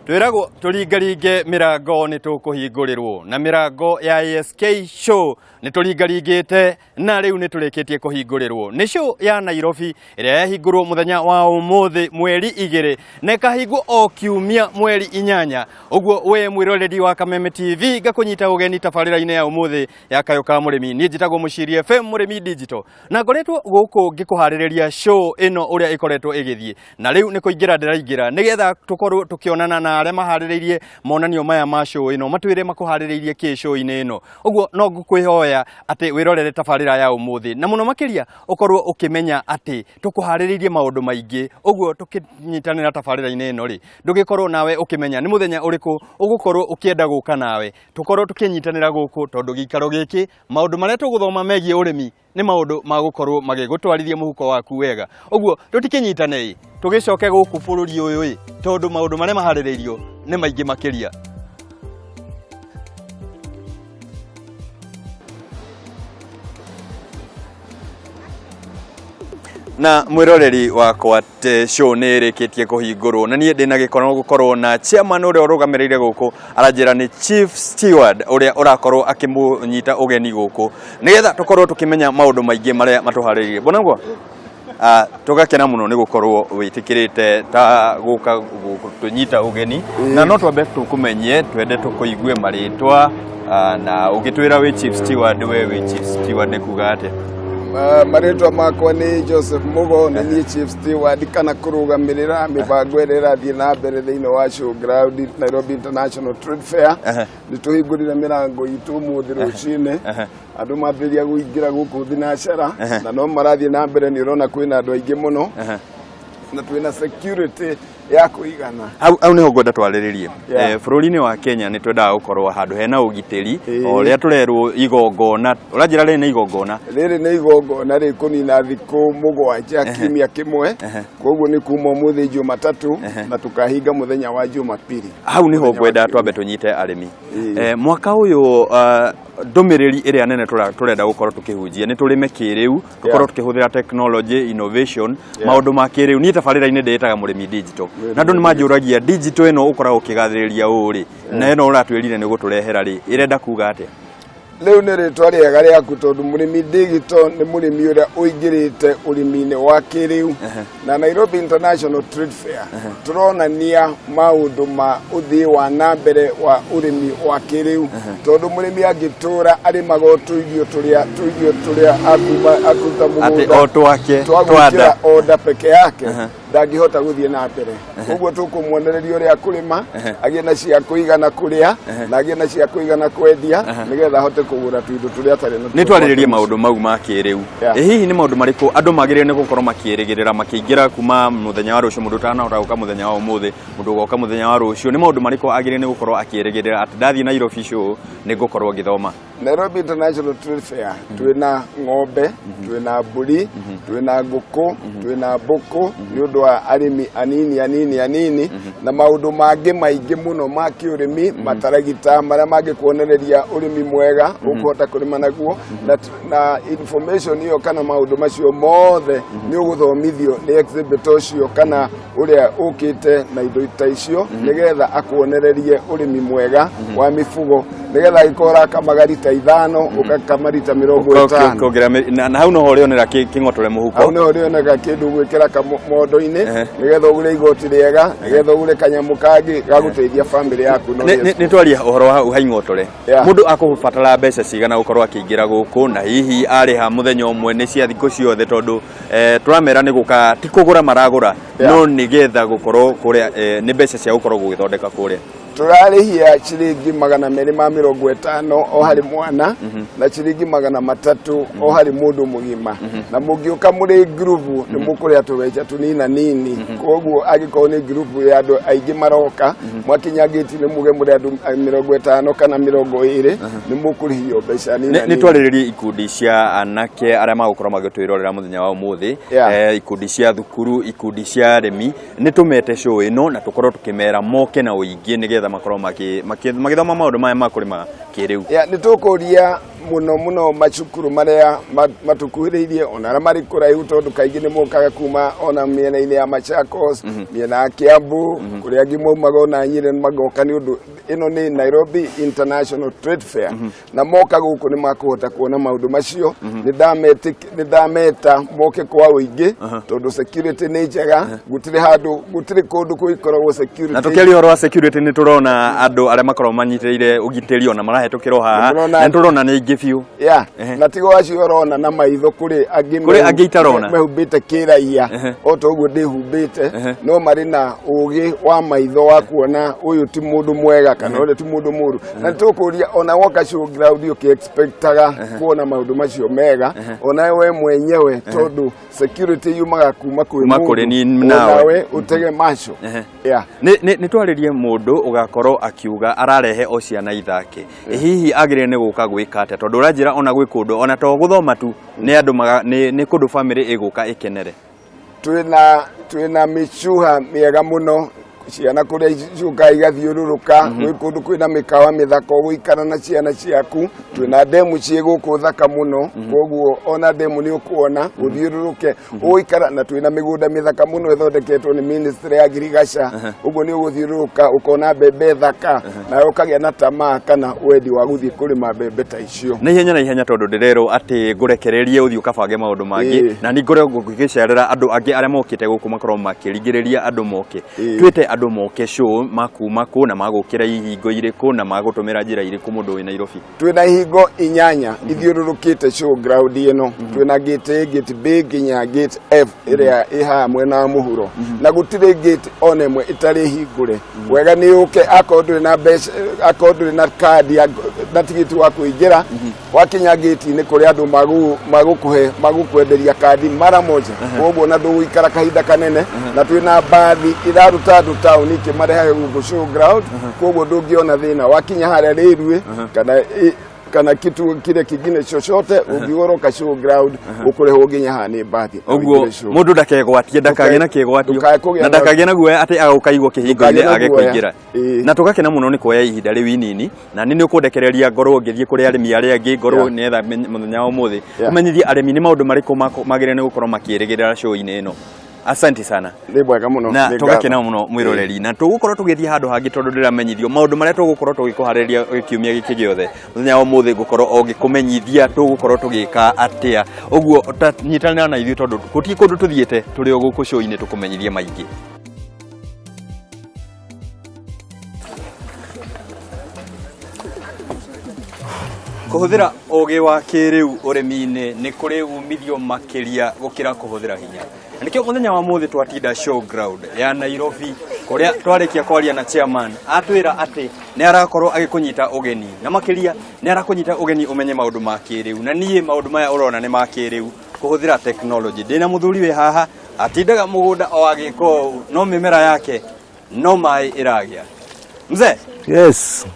Twirago turingaringe mirango ni tukuhingurirwo na mirango ya ASK show ni turingaringite na riu ni turikitie kuhingurirwo ni show ya Nairobi iria yahingurwo muthenya wa umuthi mweri 2 na kahingwo o kiumia mweri 8 uguo we mwiroreri wa Kameme TV gakunyita ugeni tabarira-ini ya umuthi ya Kayoka Murimi ni njitagwo Muciiri FM Murimi Digital na ngoretwo guku ngikuhaririria show ino uria ikoretwo igithie na riu ni kuingira ndiraingira nigetha tukorwo tukionana na aria mahaririirie monanio maya ma show ino matwire makuhaririirie ki show ine ino uguo no ngukwihoya ati wirorere tabarira ya umuthi na muno makiria ukorwo ukimenya ati tukuhaririirie maundu maingi uguo tukinyitanira tabarira-ine ino ri ndugikorwo nawe ukimenya ni muthenya uriku ugukorwo ukienda guka nawe tukorwo tukinyitanira guku tondu gikaro giki maundu maria tuguthoma megie urimi ni maundu magukorwo magigutwarithia muhuko waku wega uguo tutikinyitane tugicoke guku bururi uyu tondu maundu maria mahaririirio ni maingi makiria na mwiroreri wakwa show ni rikitie kuhingurwo na nie ndina gikoro gukorwo na chairman uria urugamirire guku aranjira ni Chief Steward uria urakorwo akimunyita ugeni guku nigetha tukorwo tukimenya maundu maingi maria matuhaririirie bonagwa tugakena muno ni gukorwo witikirite ta guka tunyita ugeni na no twambe tukumenye twende tukuigue maritwa na ugitwira we Chief Steward we Chief Steward ne kugate maritwa makwa ni Joseph Mugo ni Chief Steward kana kurugamirira mibango ira thie na mbere thiini wa showground Nairobi International Trade Fair nituhingurire mirango itu muthi rucine andu mambiria guingira guku thinashara na no marathie na mbere ni urona kwina andu aingi muno na twina security ya kuigana au niho ngwenda twariririe bururi-ini wa Kenya ni twendaga gukorwo handu hena ugitiri o ria turerwo igongona uranjira ri ni igongona ri kunina thiku 7 kimia kimwe koguo ni kuma umuthi Jumatatu na tukahinga muthenya wa Jumapili au niho ngwenda twambe tunyite arimi mwaka uyu ndumiriri iria nene turenda gukorwo tukihunjia ni turime kiriu gukorwo tukihuthira technology innovation maundu ma kiriu ni tabarira-ini nditaga Murimi Digital na ndu ni manjuragia digital ino ukoragwo ukigathiriria uri na ino uratwirire ni guturehera ri irenda kuga atia leu ni ritwa riega riaku tondu Murimi Digital ni murimi uria uingirite urimi-ini wa kiriu na Nairobi International Trade Fair turonania maundu ma uthii wa nambere wa urimi wa kiriu tondu murimi angitura arimaga tuirio turia akuta mugunda twake twanda oda peke yake ndangihota guthie na mbere uguo tukumwonereria uria kurima agie na cia kuigana kuria na agie na cia kuigana kwendia nigetha hote kugura tuindo turia tari ni twariririe maundu mau ma kiriu hihi ni maundu mariku andu magirire ni gukorwo makierigirira makiingira kuma muthenya wa rucio mundu tanahota guka muthenya wa umuthi mundu goka muthenya wa rucio ni maundu mariku agirire ni gukorwo akierigirira ati ndathie Nairobi show ni gukorwo ngithoma Nairobi International Trade Fair twina ng'ombe twina mburi twina nguku twina mbuku ni undu wa arimi anini na maundu mangi maingi muno ma kiurimi mataragita maria mangikuonereria urimi mwega ukuhota kurima naguo na information iyo kana maundu macio mothe ni uguthomithio ni exhibit ucio kana uria ukite na indo ta icio nigetha akuonererie urimi mwega wa mifugo nigetha ikora kamagarita 5 ukakamarita 50 na hau no horionera kingotore muhuko hau no horionera kindu gwikira mondo-ini nigetha ugure igoti riega nigetha ugure kanyamu kangi gaguteithia family yaku no ni twaria uhoro wa hau haingotore mundu akubatara mbeca cigana gukorwo akiingira guku na hihi ariha muthenya umwe ni cia thikũ ciothe tondu turamera ni guka ti kugura maragura no nigetha gukorwo kuria ni mbeca cia gukorwo gugithondeka kuria turarihia ciringi 250 o hari mwana na ciringi 300 o hari mundu mugima na mugiuka muri group ni mukuria tubeca tunina nini koguo agiko ni group ya andu aingi maroka mwakinya gate ni muge muri andu 50 kana 20 ni mukurihio mbeca nini ni twariririe ikundi cia anake aria magukorwo magitwirorera muthenya wa umuthi ikundi cia thukuru ikundi cia arimi ni tumete show ino na tukorwo tukimera moke na uingi nigetha makorwo magithoma maundu maya makurima kiriu ni tukuria muno macukuru maria matukuhiriirie ona mari kuraihu tondu kaingi ni mokaga kuma ona miena-ini ya Machakos miena ya Kiambu kuria angi maumaga ona Nyeri magoka ni undu ino ni Nairobi International Trade Fair na moka guku ni makuhota kuona maundu macio ni ndameta moke kwa uingi tondu security ni njega gutiri kundu kuikoragwo security na tukeli oro security ni turona andu aria makorwo manyitire ugiteri ona marahetukirwo haha na turona ni ingi biu na tigo acio orona na maitho kuri angi itarona mehumbite kiraia o toguo ndihumbite no mari na ugi wa maitho wa kuona uyu ti mundu mwega kana ule ti mundu muru na tukuria ona woka showground ukiexpectaga kuona maundu macio mega ona we mwenyewe tondu security yumaga kuma kuri ni nawe utege macho ni twaririe mundu ugakorwo akiuga ararehe o ciana ithake hihi agire ni guka gwika ate tondu uranjira ona gwi kundu ona to guthoma tu ni andu ni kundu family iguka ikenere twina michuha miega muno ciana kuria icuka igathiururuka gwi kundu kwina mikawa mithako guikara na ciana ciaku twina demu cie guku thaka muno koguo ona demu ni ukuona uthiururuke uikara na twina migunda mithaka muno ithondeketwo ni ministry ya Girigasha uguo ni uguthiururuka ukona bebe thaka na ukagia na tamaa kana wendi wa guthii kurima bebe ta icio na ihenya tondu ndirero ati ngurekererie uthii ukabange maundu mangi na ni ngore gugicerera andu angi aria mokite guku makorwo makiringiriria andu moke twite andu moke show makuma ku na magukira ihingo iriku na magutumira njira iriku mundu wi Nairobi twina ihingo 8 ithiururukite showground ino twina gate B nginya gate F iria iha mwena wa muhuro na gutire gate ona imwe itari hingure wega ni uke akorwo na card na tigiti wa kuingira wakinya gate ni kuri andu magukwenderia card mara moja koguo na nduguikara kahinda kanene na twina bathi iraruta town ikimareha guku showground koguo ndungiona thina wakinya haria rirue kana kitu kile kingine chochote ungioroka showground ukurehwo nginya hani bathi uguo mundu ndakegwatie ndakage na kegwatio na ndakage na guoya ati agakukaigwo kihingo-ini age kuingira na tugakena muno ni kuoya ihinda riu inini na ni ukundekereria ngorwo ngithie kuri arimi aria angi ngorwo netha muthenya wa muthi kumenyithia arimi ni maundu mariku magire ni gukorwo makirigirira show-ini ino. Asante sana. Ni bwega muno. Na tugakena muno mwiroreri na tugukorwo tugithie handu hangi tondu ndiramenyithio maundu maria tugukorwo tugikuhariria kiumia giki giothe muthenya wa muthi gukorwo ogikumenyithia tugukorwo tugika atia uguo nyitanira na ithuĩ tondu guti kundu tuthiete turi guku show-ini tukumenyithie maingi. Kuhuthira oge wa kiriu urimi-ini ni kuri umithio makiria gukira kuhuthira hinya. Nikio muthenya wa muthi twatinda showground ya Nairobi kuria twarikia kwaria na chairman atwira ati ni arakorwo agikunyita ugeni na makiria ni arakunyita ugeni umenye maundu ma kiriu na nie maundu maya urona ni ma kiriu kuhuthira technology ndina muthuri we haha atindaga mugunda o agiko no mimera yake no mai iragia. Mzee? Yes.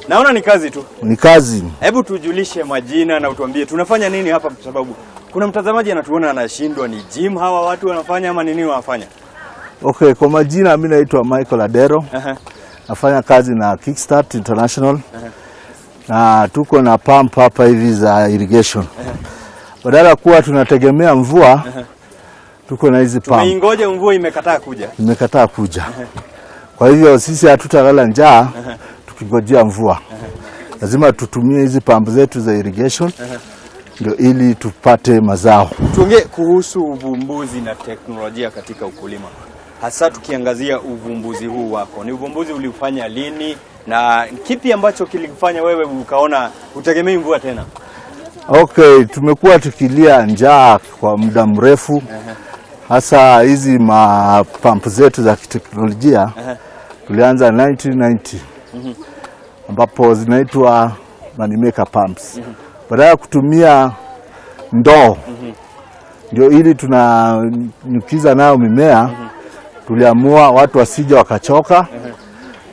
Naona ni kazi tu. Ni kazi. Hebu tujulishe majina na utuambie tunafanya nini hapa, kwa sababu kuna mtazamaji anatuona anashindwa ni gym hawa watu wanafanya ama nini wanafanya. Okay, kwa majina mimi naitwa Michael Adero. Nafanya kazi na Kickstart International. Na tuko na pump hapa hivi za irrigation. Badala kuwa tunategemea mvua, tuko na hizi pump. Tumeingoje mvua imekataa kuja. Imekataa kuja. Kwa hivyo sisi hatutalala njaa tukingojea mvua. Lazima tutumie hizi pump zetu za irrigation ndio ili tupate mazao. Tuongee kuhusu uvumbuzi na teknolojia katika ukulima. Hasa tukiangazia uvumbuzi huu wako. Ni uvumbuzi uliufanya lini na kipi ambacho kilifanya wewe ukaona utegemei mvua tena? Okay, tumekuwa tukilia njaa kwa muda mrefu. Hasa hizi pump zetu za kiteknolojia tulianza 1990. Ambapo zinaitwa Moneymaker pumps. Badala ya kutumia ndoo ndio ili tunanyukiza nayo mimea, tuliamua watu wasije wakachoka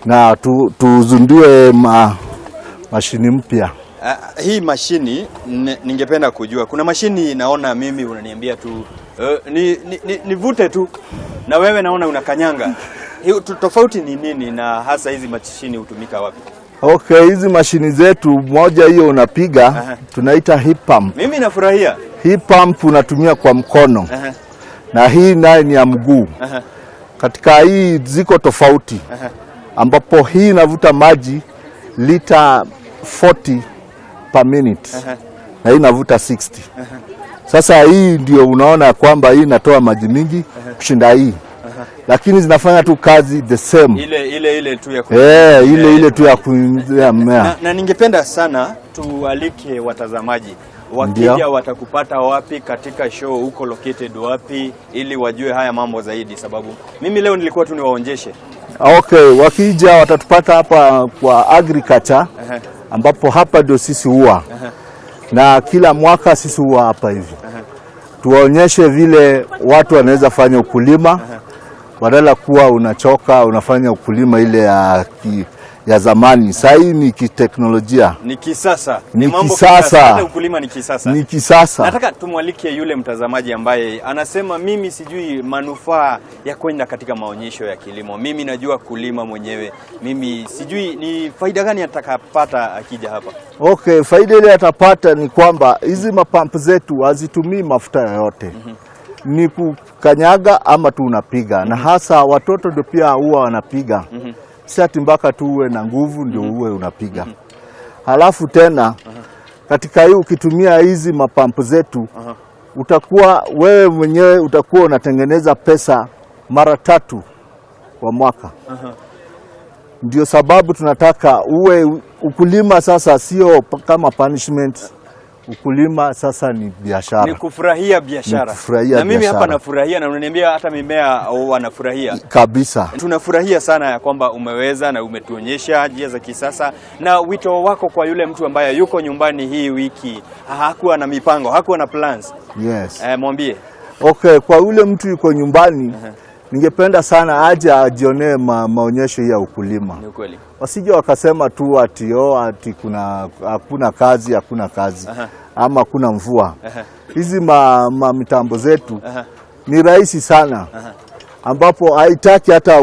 na tuzundue mashini mpya. Hii mashini ningependa kujua. Kuna mashini naona mimi unaniambia tu nivute tu na wewe naona unakanyanga. Tofauti ni nini na hasa hizi mashini hutumika wapi? Okay, hizi mashini zetu, moja hiyo unapiga, tunaita hip pump. Mimi nafurahia. Hip pump unatumia kwa mkono. Na hii naye ni ya mguu. Katika hii ziko tofauti. Ambapo hii inavuta maji lita 40 per minute. Na hii inavuta 60. Sasa hii ndio unaona kwamba hii inatoa maji mingi kushinda hii. Lakini zinafanya tu kazi the same. Ile tu ya ile tu ya kunyunyizia mmea. Na ningependa sana tualike watazamaji. Wakija watakupata wapi katika show, uko located wapi, ili wajue haya mambo zaidi, sababu mimi leo nilikuwa tu niwaonjeshe. Okay, wakija watatupata hapa kwa agriculture, ambapo hapa ndio sisi huwa. Na kila mwaka sisi huwa hapa hivi. Tuwaonyeshe vile watu wanaweza fanya ukulima, badala kuwa unachoka unafanya ukulima ile ya zamani. Sasa hii ni kiteknolojia. Ni kisasa. Ni mambo kisasa. Ukulima ni kisasa. Ni kisasa. Nataka tumwalike yule mtazamaji ambaye anasema mimi sijui manufaa ya kwenda katika maonyesho ya kilimo. Mimi najua kulima mwenyewe. Mimi sijui ni faida gani atakapata akija hapa. Okay, faida ile atapata ni kwamba hizi mapampu zetu hazitumii mafuta yoyote. Ni kukanyaga ama tu unapiga. Na hasa watoto ndio pia huwa wanapiga. Si ati mpaka tu uwe na nguvu ndio uwe unapiga. Halafu tena katika hii ukitumia hizi mapampu zetu utakuwa wewe mwenyewe utakuwa unatengeneza pesa mara 3 kwa mwaka. Ndio sababu tunataka uwe ukulima sasa sio kama punishment. Ukulima sasa ni biashara. Ni kufurahia biashara. Na mimi hapa nafurahia, na unaniambia hata mimea wanafurahia. Kabisa. Tunafurahia sana ya kwamba umeweza na umetuonyesha njia za kisasa, na wito wako kwa yule mtu ambaye yuko nyumbani hii wiki, hakuwa na mipango, hakuwa na plans. Yes. Mwambie. Okay, kwa yule mtu yuko nyumbani, ningependa sana aje ajionee maonyesho ya ukulima. Ni kweli. Wasije wakasema tu ati hakuna kazi, ama kuna mvua. Hizi mitambo zetu ni rahisi sana. Ambapo haitaki hata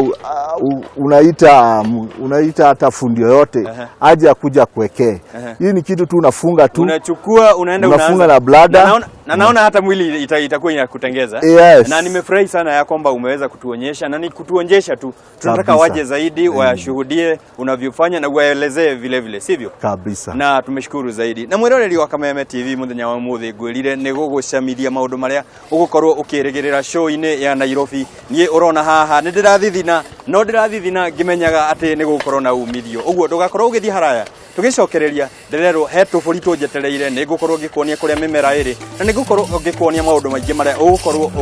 unaita hata fundi yoyote aje akuja kuwekee. Hii ni kitu tu unafunga tu. Unachukua unafunga na blada. Na naona hata mwili itakuwa inakutengeza. Yes. Na nimefurahi sana ya kwamba umeweza kutuonyesha, na ni kutuonyesha tu. Tunataka waje zaidi washuhudie unavyofanya na waelezee vile vile, sivyo? Kabisa. Na tumeshukuru zaidi. Na mwiroreri wa Kameme TV muthenya wa muthi ngwirire ni gugucamiria maundu maria ugukorwo ukiregerera show-ini ya Nairobi. Nie urona haha ni ndirathithina ngimenyaga ati ni gukorwo na umithio. Uguo ndugakorwo ugithii haraya. Tugicokereria nderero he tuburi tunjetereire ni gukorwo ngikuonia kuria mimera iri, na ni gukorwo ngikuonia maundu maingi maria ugukorwo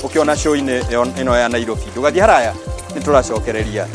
ukiona show-ini ino ya Nairobi. Ndugathii haraya, ni turacokereria.